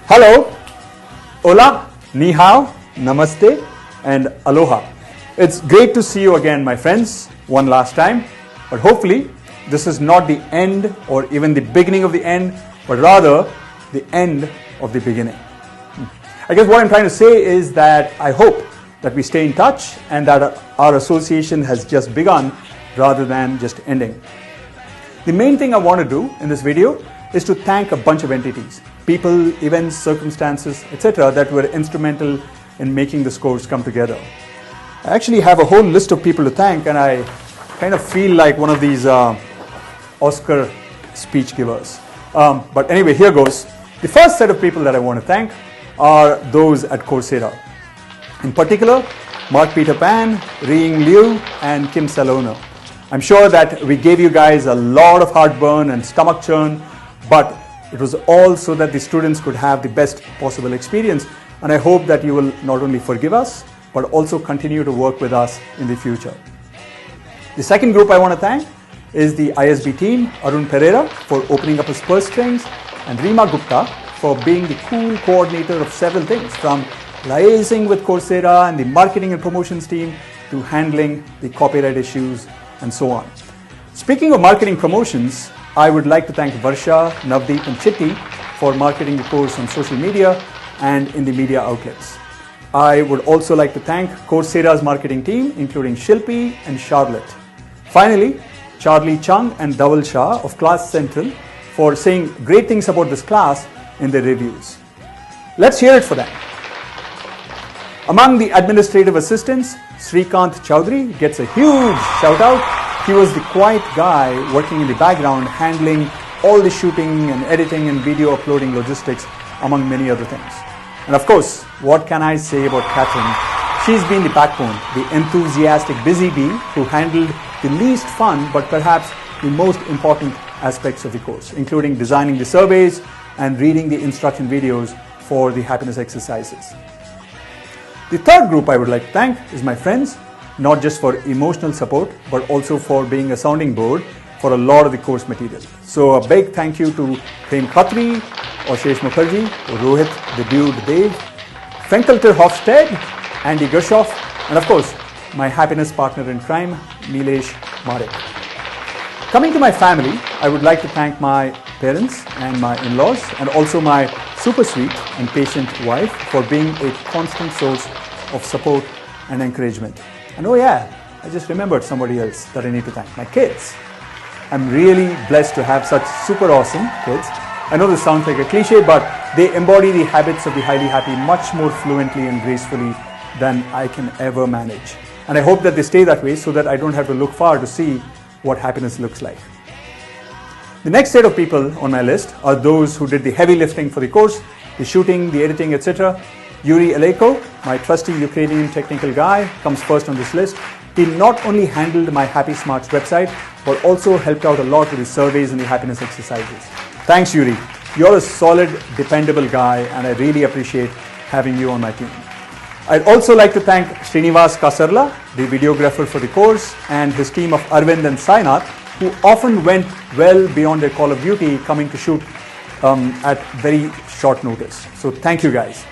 Hello, hola, ni hao, namaste, and aloha. It's great to see you again, my friends, one last time. But hopefully, this is not the end or even the beginning of the end, but rather the end of the beginning. I guess what I'm trying to say is that I hope that we stay in touch and that our association has just begun rather than just ending. The main thing I want to do in this video is to thank a bunch of entities, people, events, circumstances, etc. that were instrumental in making this course come together. I actually have a whole list of people to thank, and I kind of feel like one of these Oscar speech givers. But anyway, here goes. The first set of people that I want to thank are those at Coursera. In particular, Mark Peter Pan, Ri-Ying Liu, and Kim Salono. I'm sure that we gave you guys a lot of heartburn and stomach churn, but it was all so that the students could have the best possible experience. And I hope that you will not only forgive us, but also continue to work with us in the future. The second group I want to thank is the ISB team, Arun Pereira for opening up his purse strings, and Rima Gupta for being the cool coordinator of several things, from liaising with Coursera and the marketing and promotions team to handling the copyright issues and so on. Speaking of marketing promotions, I would like to thank Varsha, Navdeep and Chitti for marketing the course on social media and in the media outlets. I would also like to thank Coursera's marketing team, including Shilpi and Charlotte. Finally, Charlie Chung and Dhaval Shah of Class Central for saying great things about this class in their reviews. Let's hear it for them. Among the administrative assistants, Srikanth Chowdhury gets a huge shout out. He was the quiet guy working in the background, handling all the shooting and editing and video uploading logistics, among many other things. And of course, what can I say about Catherine? She's been the backbone, the enthusiastic busy bee who handled the least fun but perhaps the most important aspects of the course, including designing the surveys and reading the instruction videos for the happiness exercises. The third group I would like to thank is my friends, not just for emotional support, but also for being a sounding board for a lot of the course material. So a big thank you to Prem Khatri, Ashish Mukherjee, Rohit, the dude Dave, Fenkelter Hofstede, Andy Gershoff, and of course, my happiness partner in crime, Nilesh Marek. Coming to my family, I would like to thank my parents and my in-laws, and also my super sweet and patient wife for being a constant source of support and encouragement. And oh yeah, I just remembered somebody else that I need to thank, my kids. I'm really blessed to have such super awesome kids. I know this sounds like a cliche, but they embody the habits of the highly happy much more fluently and gracefully than I can ever manage. And I hope that they stay that way so that I don't have to look far to see what happiness looks like. The next set of people on my list are those who did the heavy lifting for the course, the shooting, the editing, etc. Yuri Eleko, my trusty Ukrainian technical guy, comes first on this list. He not only handled my Happy Smarts website, but also helped out a lot with the surveys and the happiness exercises. Thanks, Yuri. You're a solid, dependable guy, and I really appreciate having you on my team. I'd also like to thank Srinivas Kasarla, the videographer for the course, and his team of Arvind and Sainath, who often went well beyond their call of duty, coming to shoot at very short notice. So thank you guys.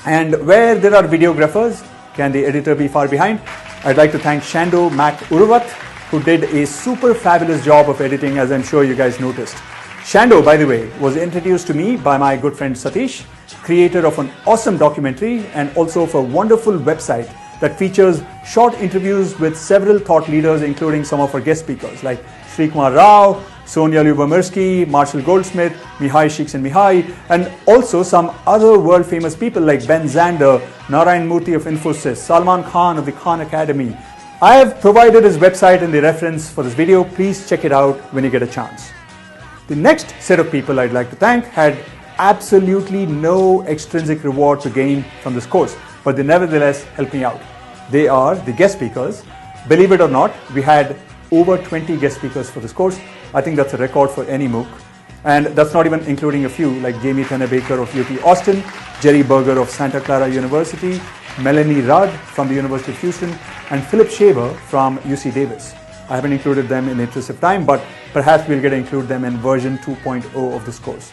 And where there are videographers, can the editor be far behind? I'd like to thank Shando Mac Uruvat, who did a super fabulous job of editing, as I'm sure you guys noticed. Shando, by the way, was introduced to me by my good friend Satish, creator of an awesome documentary and also of a wonderful website that features short interviews with several thought leaders, including some of our guest speakers like Srikumar Rao, Sonia Lyubomirsky, Marshall Goldsmith, Mihai Csikszentmihalyi, and also some other world famous people like Ben Zander, Narayan Murthy of Infosys, Salman Khan of the Khan Academy. I have provided his website in the reference for this video. Please check it out when you get a chance. The next set of people I'd like to thank had absolutely no extrinsic reward to gain from this course, but they nevertheless helped me out. They are the guest speakers. Believe it or not, we had over 20 guest speakers for this course. I think that's a record for any MOOC. And that's not even including a few like Jamie Tennebaker of UT Austin, Jerry Berger of Santa Clara University, Melanie Rudd from the University of Houston, and Philip Shaver from UC Davis. I haven't included them in the interest of time, but perhaps we'll get to include them in version 2.0 of this course.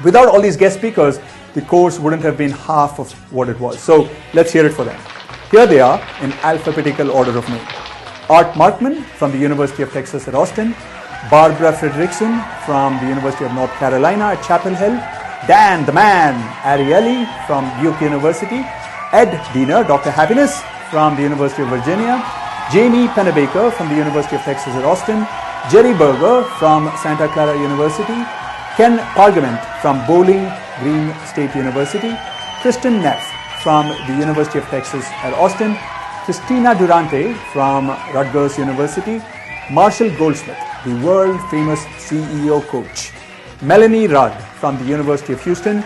Without all these guest speakers, the course wouldn't have been half of what it was. So let's hear it for them. Here they are in alphabetical order of name. Art Markman from the University of Texas at Austin, Barbara Fredrickson from the University of North Carolina at Chapel Hill, Dan the Man Ariely from Duke University, Ed Diener, Dr. Happiness from the University of Virginia, Jamie Pennebaker from the University of Texas at Austin, Jerry Berger from Santa Clara University, Ken Pargament from Bowling Green State University, Kristen Neff from the University of Texas at Austin, Christina Durante from Rutgers University, Marshall Goldsmith, the world famous CEO coach, Melanie Rudd from the University of Houston,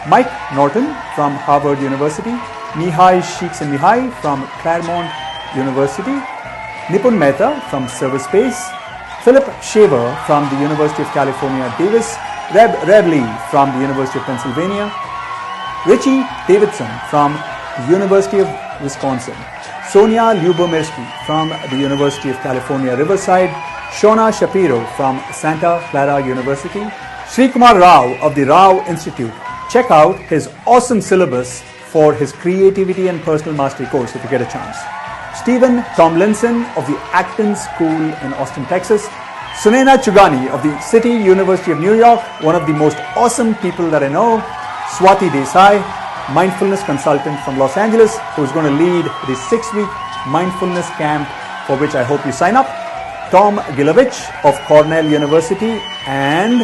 Mike Norton from Harvard University, Mihai Csikszentmihalyi from Claremont University, Nipun Mehta from Service-Space, Philip Shaver from the University of California at Davis, Reb Lee from the University of Pennsylvania, Richie Davidson from the University of Wisconsin, Sonia Lyubomirsky from the University of California, Riverside, Shona Shapiro from Santa Clara University, Srikumar Rao of the Rao Institute. Check out his awesome syllabus for his Creativity and Personal Mastery course if you get a chance. Stephen Tomlinson of the Acton School in Austin, Texas, Sunena Chugani of the City University of New York, one of the most awesome people that I know, Swati Desai, mindfulness consultant from Los Angeles, who's going to lead the 6-week mindfulness camp for which I hope you sign up, Tom Gilovich of Cornell University, and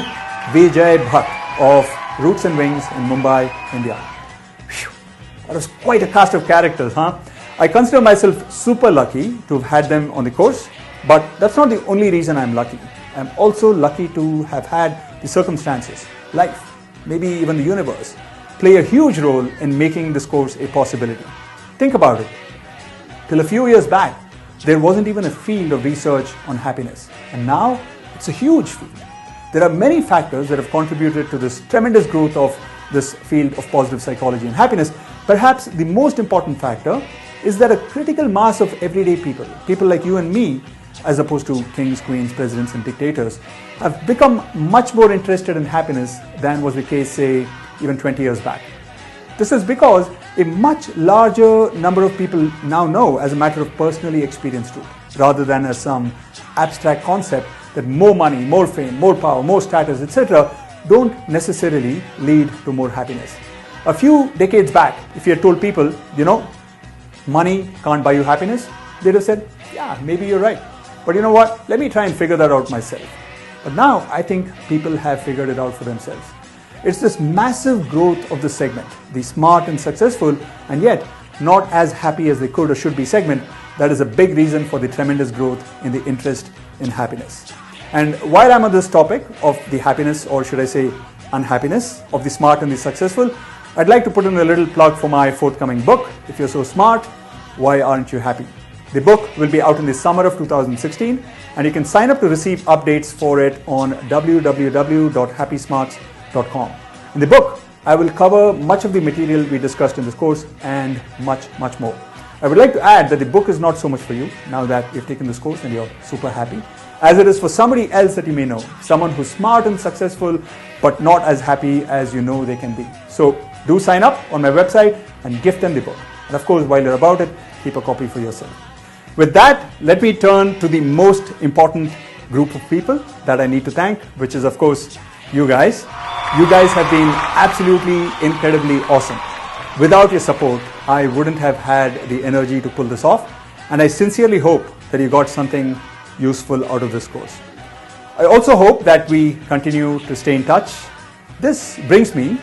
Vijay Bhatt of Roots and Wings in Mumbai, India. Whew. That was quite a cast of characters, huh? I consider myself super lucky to have had them on the course, but that's not the only reason I'm lucky. I'm also lucky to have had the circumstances, life, maybe even the universe, play a huge role in making this course a possibility. Think about it. Till a few years back, there wasn't even a field of research on happiness, and now it's a huge field. There are many factors that have contributed to this tremendous growth of this field of positive psychology and happiness. Perhaps the most important factor is that a critical mass of everyday people, people like you and me, as opposed to kings, queens, presidents, and dictators, have become much more interested in happiness than was the case, say, even 20 years back. This is because a much larger number of people now know as a matter of personally experienced truth, rather than as some abstract concept that more money, more fame, more power, more status, etc. don't necessarily lead to more happiness. A few decades back, if you had told people, money can't buy you happiness, they'd have said, yeah, maybe you're right. But you know what? Let me try and figure that out myself. But now I think people have figured it out for themselves. It's this massive growth of the segment, the smart and successful, and yet not as happy as they could or should be segment, that is a big reason for the tremendous growth in the interest in happiness. And while I'm on this topic of the happiness, or should I say unhappiness, of the smart and the successful, I'd like to put in a little plug for my forthcoming book, If You're So Smart, Why Aren't You Happy? The book will be out in the summer of 2016, and you can sign up to receive updates for it on www.happysmarts.com. In the book, I will cover much of the material we discussed in this course and much, much more. I would like to add that the book is not so much for you now that you've taken this course and you're super happy, as it is for somebody else that you may know, someone who's smart and successful but not as happy as you know they can be. So do sign up on my website and gift them the book. And of course, while you're about it, keep a copy for yourself. With that, let me turn to the most important group of people that I need to thank, which is of course you guys. You guys have been absolutely incredibly awesome. Without your support, I wouldn't have had the energy to pull this off, and I sincerely hope that you got something useful out of this course. I also hope that we continue to stay in touch. This brings me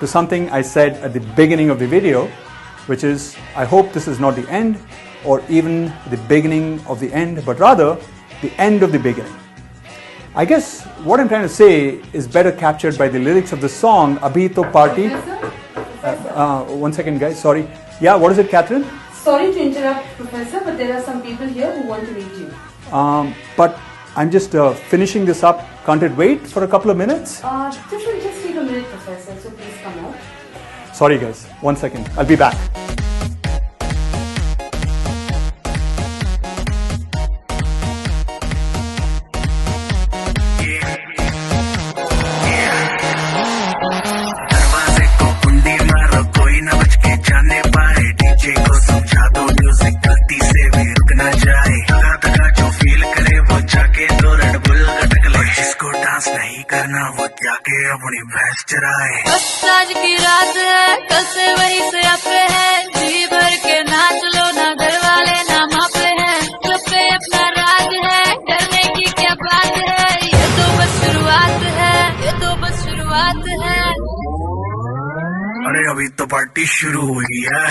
to something I said at the beginning of the video, which is, I hope this is not the end or even the beginning of the end, but rather the end of the beginning. I guess what I'm trying to say is better captured by the lyrics of the song Abhi To Party. One second guys, sorry. Yeah, what is it, Catherine? Sorry to interrupt, Professor, but there are some people here who want to meet you. But I'm just finishing this up. Can't it wait for a couple of minutes? This will just take a minute, Professor, so please come out. Sorry guys, 1 second. I'll be back. वो जाके अपनी भैंस चराए। बस आज की रात है, कल से वही से आपे है, जी भर के नाच लो ना, घर वाले ना मापे हैं, क्लब पे अपना राज है, डरने की क्या बात है, ये तो बस शुरुआत है, ये तो बस शुरुआत है। अरे अभी तो पार्टी शुरू हुई है।